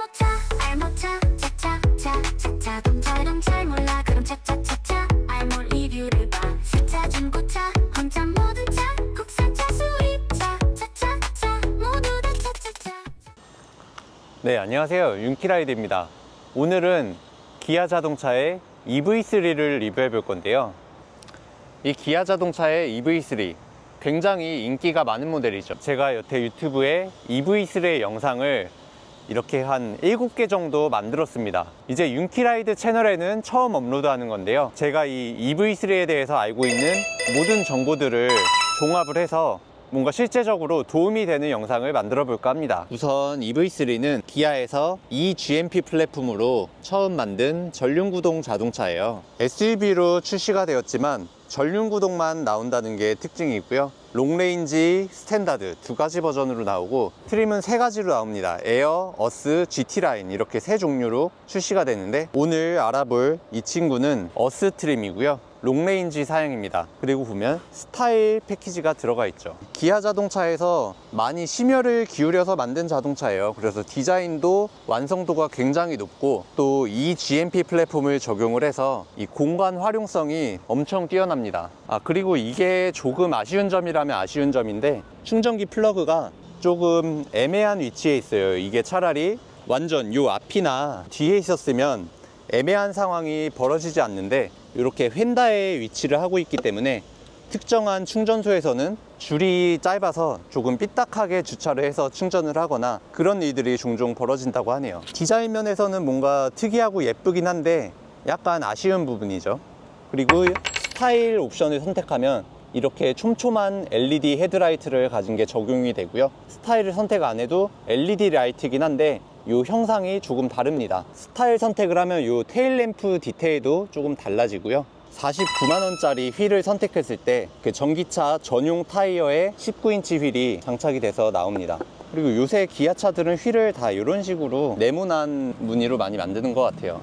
알못차 알못차 차차차차 자동차는 잘 몰라 그럼 차차차차 알몰 리뷰를 봐 세차 중고차 혼자 모든 차 국산차 수입차 차차차 모두 다 차차차. 네, 안녕하세요, 윤키라이드입니다. 오늘은 기아 자동차의 EV3를 리뷰해 볼 건데요. 이 기아 자동차의 EV3 굉장히 인기가 많은 모델이죠. 제가 여태 유튜브에 EV3의 영상을 이렇게 한 7개 정도 만들었습니다. 이제 윤키라이드 채널에는 처음 업로드하는 건데요, 제가 이 EV3에 대해서 알고 있는 모든 정보들을 종합을 해서 뭔가 실제적으로 도움이 되는 영상을 만들어 볼까 합니다. 우선 EV3는 기아에서 eGMP 플랫폼으로 처음 만든 전륜구동 자동차예요. SUV로 출시가 되었지만 전륜구동만 나온다는 게 특징이고요. 롱레인지, 스탠다드 두 가지 버전으로 나오고 트림은 세 가지로 나옵니다. 에어, 어스, GT 라인 이렇게 세 종류로 출시가 되는데, 오늘 알아볼 이 친구는 어스 트림이고요. 롱레인지 사양입니다. 그리고 보면 스타일 패키지가 들어가 있죠. 기아 자동차에서 많이 심혈을 기울여서 만든 자동차예요. 그래서 디자인도 완성도가 굉장히 높고 또 이 GMP 플랫폼을 적용을 해서 이 공간 활용성이 엄청 뛰어납니다. 그리고 이게 조금 아쉬운 점이라면 아쉬운 점인데, 충전기 플러그가 조금 애매한 위치에 있어요. 이게 차라리 완전 요 앞이나 뒤에 있었으면 애매한 상황이 벌어지지 않는데, 이렇게 휀다에 위치를 하고 있기 때문에 특정한 충전소에서는 줄이 짧아서 조금 삐딱하게 주차를 해서 충전을 하거나 그런 일들이 종종 벌어진다고 하네요. 디자인 면에서는 뭔가 특이하고 예쁘긴 한데 약간 아쉬운 부분이죠. 그리고 스타일 옵션을 선택하면 이렇게 촘촘한 LED 헤드라이트를 가진 게 적용이 되고요. 스타일을 선택 안 해도 LED 라이트이긴 한데 이 형상이 조금 다릅니다. 스타일 선택을 하면 이 테일램프 디테일도 조금 달라지고요. 49만원짜리 휠을 선택했을 때 그 전기차 전용 타이어에 19인치 휠이 장착이 돼서 나옵니다. 그리고 요새 기아차들은 휠을 다 이런 식으로 네모난 무늬로 많이 만드는 것 같아요.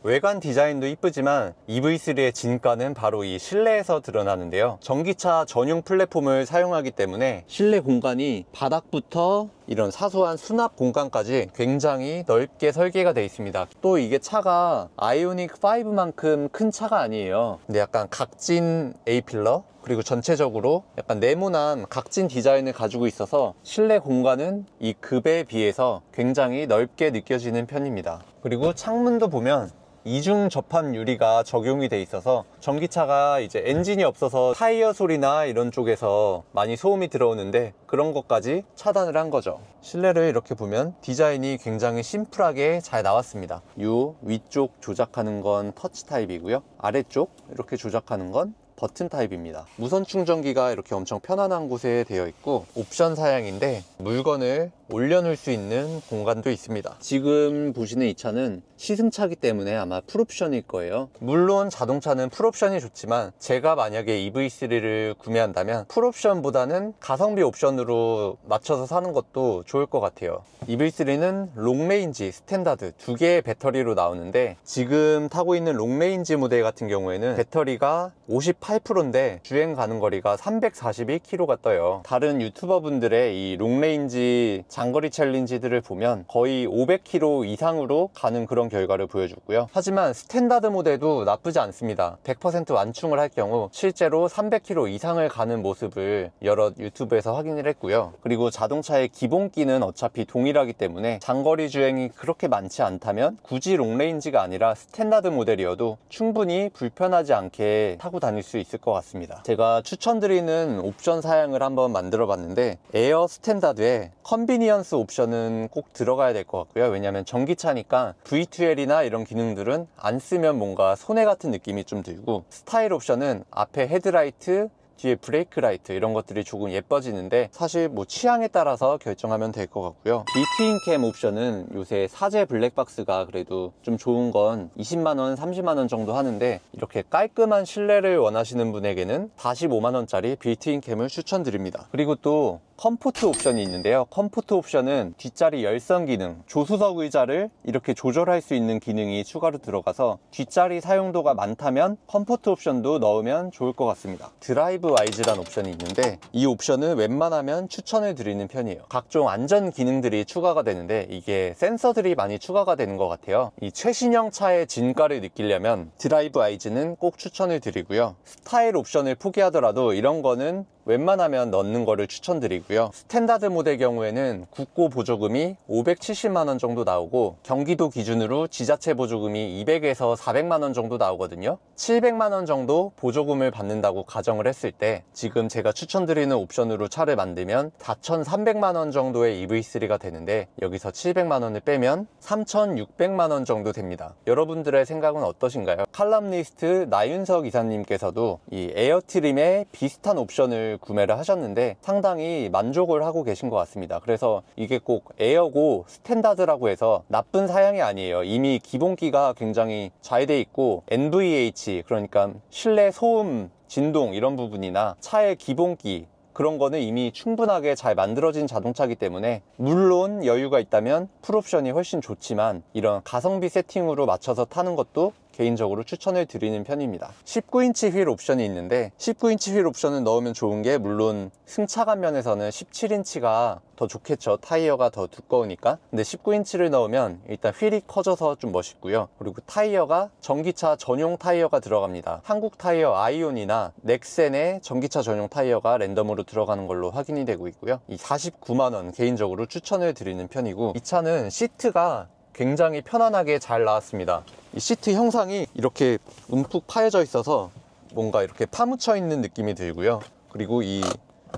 외관 디자인도 이쁘지만 EV3의 진가는 바로 이 실내에서 드러나는데요. 전기차 전용 플랫폼을 사용하기 때문에 실내 공간이 바닥부터 이런 사소한 수납 공간까지 굉장히 넓게 설계가 되어 있습니다. 또 이게 차가 아이오닉 5만큼 큰 차가 아니에요. 근데 약간 각진 A필러, 그리고 전체적으로 약간 네모난 각진 디자인을 가지고 있어서 실내 공간은 이 급에 비해서 굉장히 넓게 느껴지는 편입니다. 그리고 창문도 보면 이중 접합 유리가 적용이 돼 있어서 전기차가 이제 엔진이 없어서 타이어 소리나 이런 쪽에서 많이 소음이 들어오는데 그런 것까지 차단을 한 거죠. 실내를 이렇게 보면 디자인이 굉장히 심플하게 잘 나왔습니다. 요 위쪽 조작하는 건 터치 타입이고요, 아래쪽 이렇게 조작하는 건 버튼 타입입니다. 무선 충전기가 이렇게 엄청 편안한 곳에 되어 있고, 옵션 사양인데 물건을 올려놓을 수 있는 공간도 있습니다. 지금 보시는 이 차는 시승차기 때문에 아마 풀옵션일 거예요. 물론 자동차는 풀옵션이 좋지만 제가 만약에 EV3를 구매한다면 풀옵션보다는 가성비 옵션으로 맞춰서 사는 것도 좋을 것 같아요. EV3는 롱레인지, 스탠다드 두 개의 배터리로 나오는데, 지금 타고 있는 롱레인지 모델 같은 경우에는 배터리가 58%인데 주행 가는 거리가 341km가 떠요. 다른 유튜버 분들의 이 롱레인지 장거리 챌린지들을 보면 거의 500km 이상으로 가는 그런 결과를 보여주고요. 하지만 스탠다드 모델도 나쁘지 않습니다. 100% 완충을 할 경우 실제로 300km 이상을 가는 모습을 여러 유튜브에서 확인을 했고요. 그리고 자동차의 기본기는 어차피 동일하기 때문에 장거리 주행이 그렇게 많지 않다면 굳이 롱레인지가 아니라 스탠다드 모델이어도 충분히 불편하지 않게 타고 다닐 수 있을 것 같습니다. 제가 추천드리는 옵션 사양을 한번 만들어 봤는데, 에어 스탠다드에 컨비니언스 옵션은 꼭 들어가야 될 것 같고요. 왜냐하면 전기차니까 V2L이나 이런 기능들은 안 쓰면 뭔가 손해 같은 느낌이 좀 들고, 스타일 옵션은 앞에 헤드라이트, 뒤에 브레이크 라이트 이런 것들이 조금 예뻐지는데 사실 뭐 취향에 따라서 결정하면 될 것 같고요. 빌트인 캠 옵션은 요새 사제 블랙박스가 그래도 좀 좋은 건 20만원, 30만원 정도 하는데, 이렇게 깔끔한 실내를 원하시는 분에게는 45만원짜리 빌트인 캠을 추천드립니다. 그리고 또 컴포트 옵션이 있는데요. 컴포트 옵션은 뒷자리 열선 기능, 조수석 의자를 이렇게 조절할 수 있는 기능이 추가로 들어가서 뒷자리 사용도가 많다면 컴포트 옵션도 넣으면 좋을 것 같습니다. 드라이브 드라이브 와이즈란 옵션이 있는데 이 옵션은 웬만하면 추천을 드리는 편이에요. 각종 안전 기능들이 추가가 되는데 이게 센서들이 많이 추가가 되는 것 같아요. 이 최신형 차의 진가를 느끼려면 드라이브 와이즈는 꼭 추천을 드리고요. 스타일 옵션을 포기하더라도 이런 거는 웬만하면 넣는 거를 추천드리고요. 스탠다드 모델 경우에는 국고 보조금이 570만원 정도 나오고 경기도 기준으로 지자체 보조금이 200에서 400만원 정도 나오거든요. 700만원 정도 보조금을 받는다고 가정을 했을 때 지금 제가 추천드리는 옵션으로 차를 만들면 4,300만원 정도의 EV3가 되는데 여기서 700만원을 빼면 3,600만원 정도 됩니다. 여러분들의 생각은 어떠신가요? 칼럼니스트 나윤석 이사님께서도 이 에어트림에 비슷한 옵션을 구매를 하셨는데 상당히 만족을 하고 계신 것 같습니다. 그래서 이게 꼭 에어고 스탠다드라고 해서 나쁜 사양이 아니에요. 이미 기본기가 굉장히 잘 돼 있고 NVH, 그러니까 실내 소음, 진동 이런 부분이나 차의 기본기 그런 거는 이미 충분하게 잘 만들어진 자동차이기 때문에 물론 여유가 있다면 풀옵션이 훨씬 좋지만 이런 가성비 세팅으로 맞춰서 타는 것도 개인적으로 추천을 드리는 편입니다. 19인치 휠 옵션이 있는데 19인치 휠 옵션을 넣으면 좋은 게 물론 승차감 면에서는 17인치가 더 좋겠죠. 타이어가 더 두꺼우니까. 근데 19인치를 넣으면 일단 휠이 커져서 좀 멋있고요. 그리고 타이어가 전기차 전용 타이어가 들어갑니다. 한국 타이어 아이온이나 넥센의 전기차 전용 타이어가 랜덤으로 들어가는 걸로 확인이 되고 있고요. 이 49만원 개인적으로 추천을 드리는 편이고 이 차는 시트가 굉장히 편안하게 잘 나왔습니다. 이 시트 형상이 이렇게 움푹 파여져 있어서 뭔가 이렇게 파묻혀 있는 느낌이 들고요. 그리고 이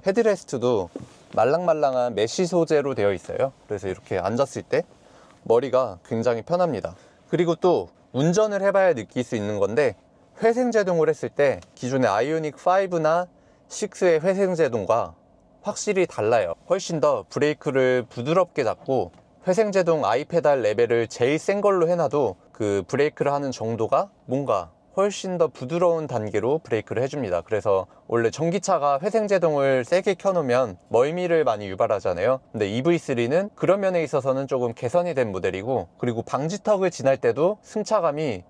헤드레스트도 말랑말랑한 메쉬 소재로 되어 있어요. 그래서 이렇게 앉았을 때 머리가 굉장히 편합니다. 그리고 또 운전을 해봐야 느낄 수 있는 건데 회생제동을 했을 때 기존의 아이오닉 5나 6의 회생제동과 확실히 달라요. 훨씬 더 브레이크를 부드럽게 잡고 회생제동 아이페달 레벨을 제일 센 걸로 해놔도 그 브레이크를 하는 정도가 뭔가 훨씬 더 부드러운 단계로 브레이크를 해줍니다. 그래서 원래 전기차가 회생제동을 세게 켜놓으면 멀미를 많이 유발하잖아요. 근데 EV3는 그런 면에 있어서는 조금 개선이 된 모델이고 그리고 방지턱을 지날 때도 승차감이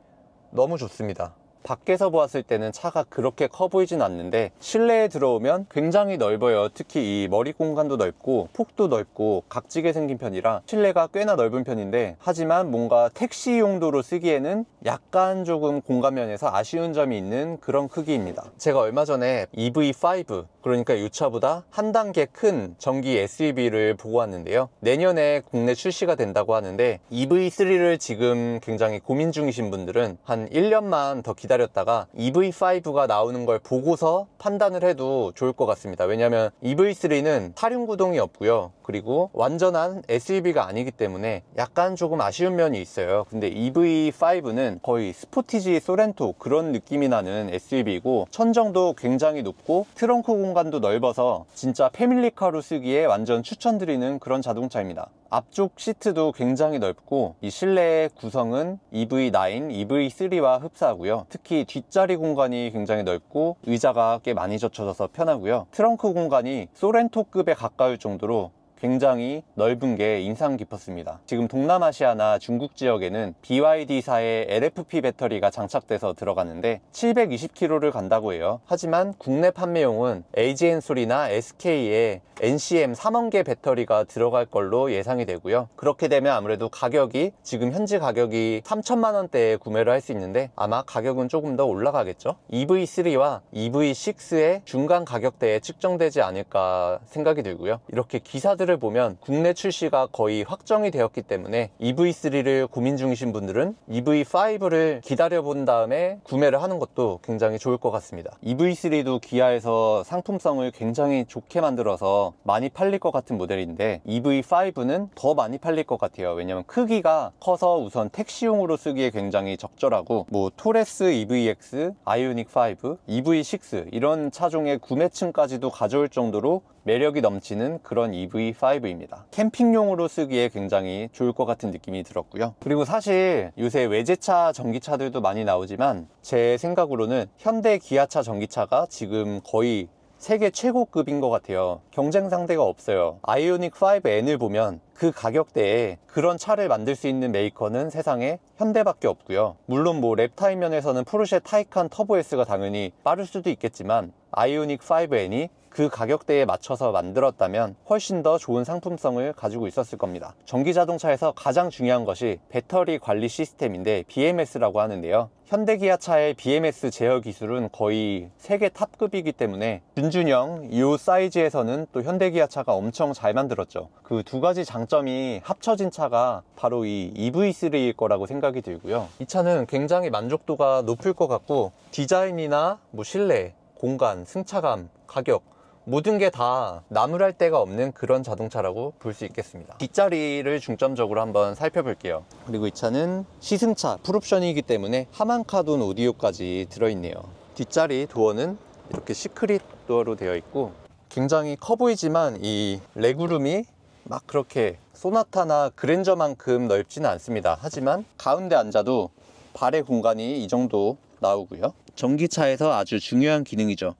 너무 좋습니다. 밖에서 보았을 때는 차가 그렇게 커 보이진 않는데 실내에 들어오면 굉장히 넓어요. 특히 이 머리 공간도 넓고 폭도 넓고 각지게 생긴 편이라 실내가 꽤나 넓은 편인데 하지만 뭔가 택시 용도로 쓰기에는 약간 조금 공간 면에서 아쉬운 점이 있는 그런 크기입니다. 제가 얼마 전에 EV5 그러니까 이 차보다 한 단계 큰 전기 SUV를 보고 왔는데요. 내년에 국내 출시가 된다고 하는데 EV3를 지금 굉장히 고민 중이신 분들은 한 1년만 더 기다렸다가 EV5가 나오는 걸 보고서 판단을 해도 좋을 것 같습니다. 왜냐하면 EV3는 사륜구동이 없고요. 그리고 완전한 SUV가 아니기 때문에 약간 조금 아쉬운 면이 있어요. 근데 EV5는 거의 스포티지 소렌토 그런 느낌이 나는 SUV이고 천정도 굉장히 높고 트렁크 공간도 넓어서 진짜 패밀리카로 쓰기에 완전 추천드리는 그런 자동차입니다. 앞쪽 시트도 굉장히 넓고 이 실내의 구성은 EV9, EV3와 흡사하고요. 특히 뒷자리 공간이 굉장히 넓고 의자가 꽤 많이 젖혀져서 편하고요. 트렁크 공간이 소렌토급에 가까울 정도로 굉장히 넓은 게 인상 깊었습니다. 지금 동남아시아나 중국 지역에는 BYD사의 LFP 배터리가 장착돼서 들어가는데 720km를 간다고 해요. 하지만 국내 판매용은 LG엔솔이나 SK의 NCM 3원계 배터리가 들어갈 걸로 예상이 되고요. 그렇게 되면 아무래도 가격이 지금 현지 가격이 3천만 원대에 구매를 할 수 있는데 아마 가격은 조금 더 올라가겠죠. EV3와 EV6의 중간 가격대에 측정되지 않을까 생각이 들고요. 이렇게 기사들을 보면 국내 출시가 거의 확정이 되었기 때문에 EV3를 고민 중이신 분들은 EV5를 기다려 본 다음에 구매를 하는 것도 굉장히 좋을 것 같습니다. EV3도 기아에서 상품성을 굉장히 좋게 만들어서 많이 팔릴 것 같은 모델인데 EV5는 더 많이 팔릴 것 같아요. 왜냐면 크기가 커서 우선 택시용으로 쓰기에 굉장히 적절하고 뭐 토레스 EVX, 아이오닉 5, EV6 이런 차종의 구매층까지도 가져올 정도로 매력이 넘치는 그런 EV5입니다. 캠핑용으로 쓰기에 굉장히 좋을 것 같은 느낌이 들었고요. 그리고 사실 요새 외제차 전기차들도 많이 나오지만 제 생각으로는 현대 기아차 전기차가 지금 거의 세계 최고급인 것 같아요. 경쟁 상대가 없어요. 아이오닉 5N을 보면 그 가격대에 그런 차를 만들 수 있는 메이커는 세상에 현대밖에 없고요. 물론 뭐 랩타임 면에서는 포르쉐 타이칸 터보 S가 당연히 빠를 수도 있겠지만 아이오닉 5N이 그 가격대에 맞춰서 만들었다면 훨씬 더 좋은 상품성을 가지고 있었을 겁니다. 전기 자동차에서 가장 중요한 것이 배터리 관리 시스템인데 BMS라고 하는데요. 현대기아차의 BMS 제어 기술은 거의 세계 탑급이기 때문에 준준형 이 사이즈에서는 또 현대기아차가 엄청 잘 만들었죠. 그 두 가지 장점이 합쳐진 차가 바로 이 EV3일 거라고 생각이 들고요. 이 차는 굉장히 만족도가 높을 것 같고 디자인이나 뭐 실내, 공간, 승차감, 가격 모든 게 다 나무랄 데가 없는 그런 자동차라고 볼 수 있겠습니다. 뒷자리를 중점적으로 한번 살펴볼게요. 그리고 이 차는 시승차 풀옵션이기 때문에 하만카돈 오디오까지 들어있네요. 뒷자리 도어는 이렇게 시크릿 도어로 되어 있고 굉장히 커 보이지만 이 레그룸이 막 그렇게 소나타나 그랜저만큼 넓지는 않습니다. 하지만 가운데 앉아도 발의 공간이 이 정도 나오고요. 전기차에서 아주 중요한 기능이죠.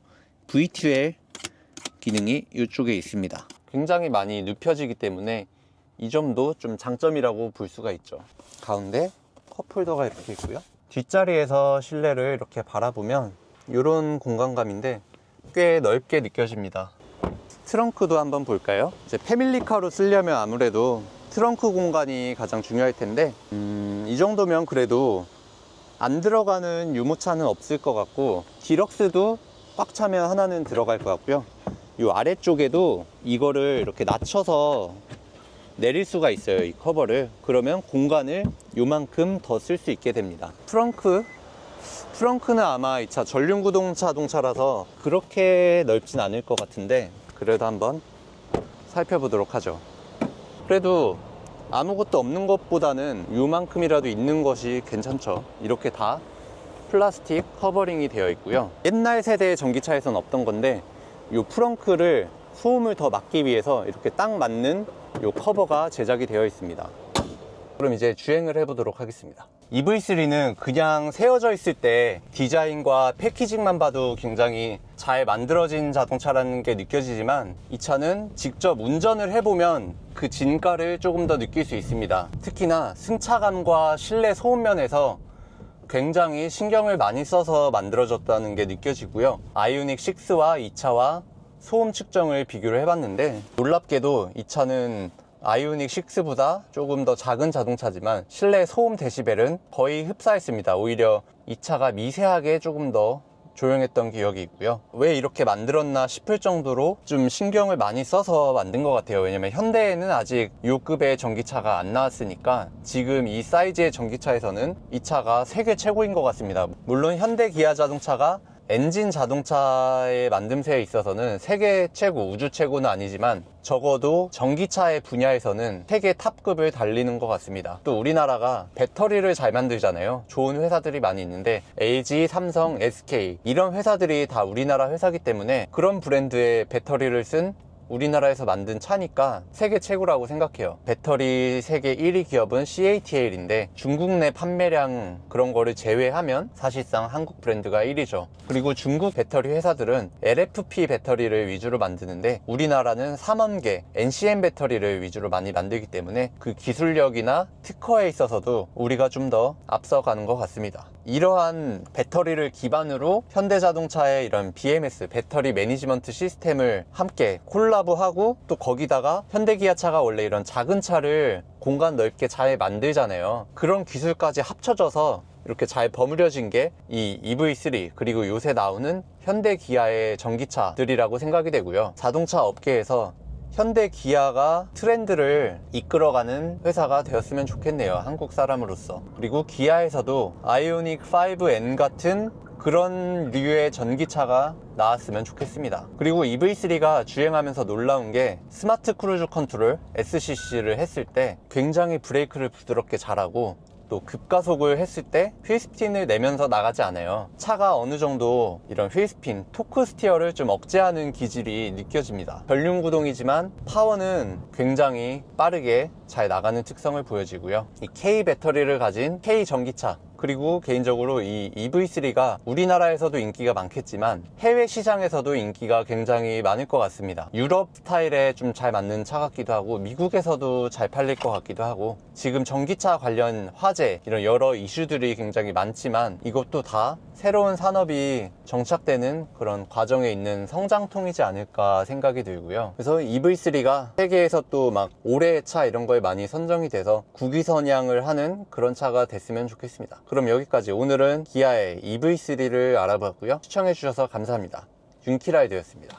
V2L 기능이 이쪽에 있습니다. 굉장히 많이 눕혀지기 때문에 이 점도 좀 장점이라고 볼 수가 있죠. 가운데 컵홀더가 이렇게 있고요. 뒷자리에서 실내를 이렇게 바라보면 이런 공간감인데 꽤 넓게 느껴집니다. 트렁크도 한번 볼까요? 이제 패밀리카로 쓰려면 아무래도 트렁크 공간이 가장 중요할 텐데 이 정도면 그래도 안 들어가는 유모차는 없을 것 같고 디럭스도 꽉 차면 하나는 들어갈 것 같고요. 이 아래쪽에도 이거를 이렇게 낮춰서 내릴 수가 있어요. 이 커버를. 그러면 공간을 요만큼 더 쓸 수 있게 됩니다. 트렁크는 아마 이 차 전륜구동 자동차라서 그렇게 넓진 않을 것 같은데 그래도 한번 살펴보도록 하죠. 그래도 아무것도 없는 것보다는 요만큼이라도 있는 것이 괜찮죠. 이렇게 다 플라스틱 커버링이 되어 있고요. 옛날 세대의 전기차에선 없던 건데 이 프렁크를 소음을 더 막기 위해서 이렇게 딱 맞는 이 커버가 제작이 되어 있습니다. 그럼 이제 주행을 해보도록 하겠습니다. EV3는 그냥 세워져 있을 때 디자인과 패키징만 봐도 굉장히 잘 만들어진 자동차라는 게 느껴지지만 이 차는 직접 운전을 해보면 그 진가를 조금 더 느낄 수 있습니다. 특히나 승차감과 실내 소음 면에서 굉장히 신경을 많이 써서 만들어졌다는 게 느껴지고요. 아이오닉 6와 이 차와 소음 측정을 비교를 해봤는데 놀랍게도 이 차는 아이오닉 6보다 조금 더 작은 자동차지만 실내 소음 데시벨은 거의 흡사했습니다. 오히려 이 차가 미세하게 조금 더 조용했던 기억이 있고요. 왜 이렇게 만들었나 싶을 정도로 좀 신경을 많이 써서 만든 것 같아요. 왜냐면 현대에는 아직 이 급의 전기차가 안 나왔으니까 지금 이 사이즈의 전기차에서는 이 차가 세계 최고인 것 같습니다. 물론 현대 기아 자동차가 엔진 자동차의 만듦새에 있어서는 세계 최고, 우주 최고는 아니지만 적어도 전기차의 분야에서는 세계 탑급을 달리는 것 같습니다. 또 우리나라가 배터리를 잘 만들잖아요. 좋은 회사들이 많이 있는데 LG, 삼성, SK 이런 회사들이 다 우리나라 회사기 때문에 그런 브랜드의 배터리를 쓴 우리나라에서 만든 차니까 세계 최고라고 생각해요. 배터리 세계 1위 기업은 CATL인데 중국 내 판매량 그런 거를 제외하면 사실상 한국 브랜드가 1위죠. 그리고 중국 배터리 회사들은 LFP 배터리를 위주로 만드는데 우리나라는 삼원계 NCM 배터리를 위주로 많이 만들기 때문에 그 기술력이나 특허에 있어서도 우리가 좀 더 앞서가는 것 같습니다. 이러한 배터리를 기반으로 현대자동차의 이런 BMS 배터리 매니지먼트 시스템을 함께 콜라보하고 또 거기다가 현대기아차가 원래 이런 작은 차를 공간 넓게 잘 만들잖아요. 그런 기술까지 합쳐져서 이렇게 잘 버무려진 게 이 EV3 그리고 요새 나오는 현대기아의 전기차들이라고 생각이 되고요. 자동차 업계에서 현대 기아가 트렌드를 이끌어가는 회사가 되었으면 좋겠네요. 한국 사람으로서. 그리고 기아에서도 아이오닉 5N 같은 그런 류의 전기차가 나왔으면 좋겠습니다. 그리고 EV3가 주행하면서 놀라운 게 스마트 크루즈 컨트롤 SCC를 했을 때 굉장히 브레이크를 부드럽게 잘하고 또 급가속을 했을 때 휠스핀을 내면서 나가지 않아요. 차가 어느 정도 이런 휠스핀, 토크 스티어를 좀 억제하는 기질이 느껴집니다. 전륜구동이지만 파워는 굉장히 빠르게 잘 나가는 특성을 보여지고요. 이 K 배터리를 가진 K 전기차 그리고 개인적으로 이 EV3가 우리나라에서도 인기가 많겠지만 해외 시장에서도 인기가 굉장히 많을 것 같습니다. 유럽 스타일에 좀 잘 맞는 차 같기도 하고 미국에서도 잘 팔릴 것 같기도 하고, 지금 전기차 관련 화재 이런 여러 이슈들이 굉장히 많지만 이것도 다 새로운 산업이 정착되는 그런 과정에 있는 성장통이지 않을까 생각이 들고요. 그래서 EV3가 세계에서 또 막 올해의 차 이런 거에 많이 선정이 돼서 국위선양을 하는 그런 차가 됐으면 좋겠습니다. 그럼 여기까지 오늘은 기아의 EV3를 알아봤고요. 시청해 주셔서 감사합니다. 윤키라이드였습니다.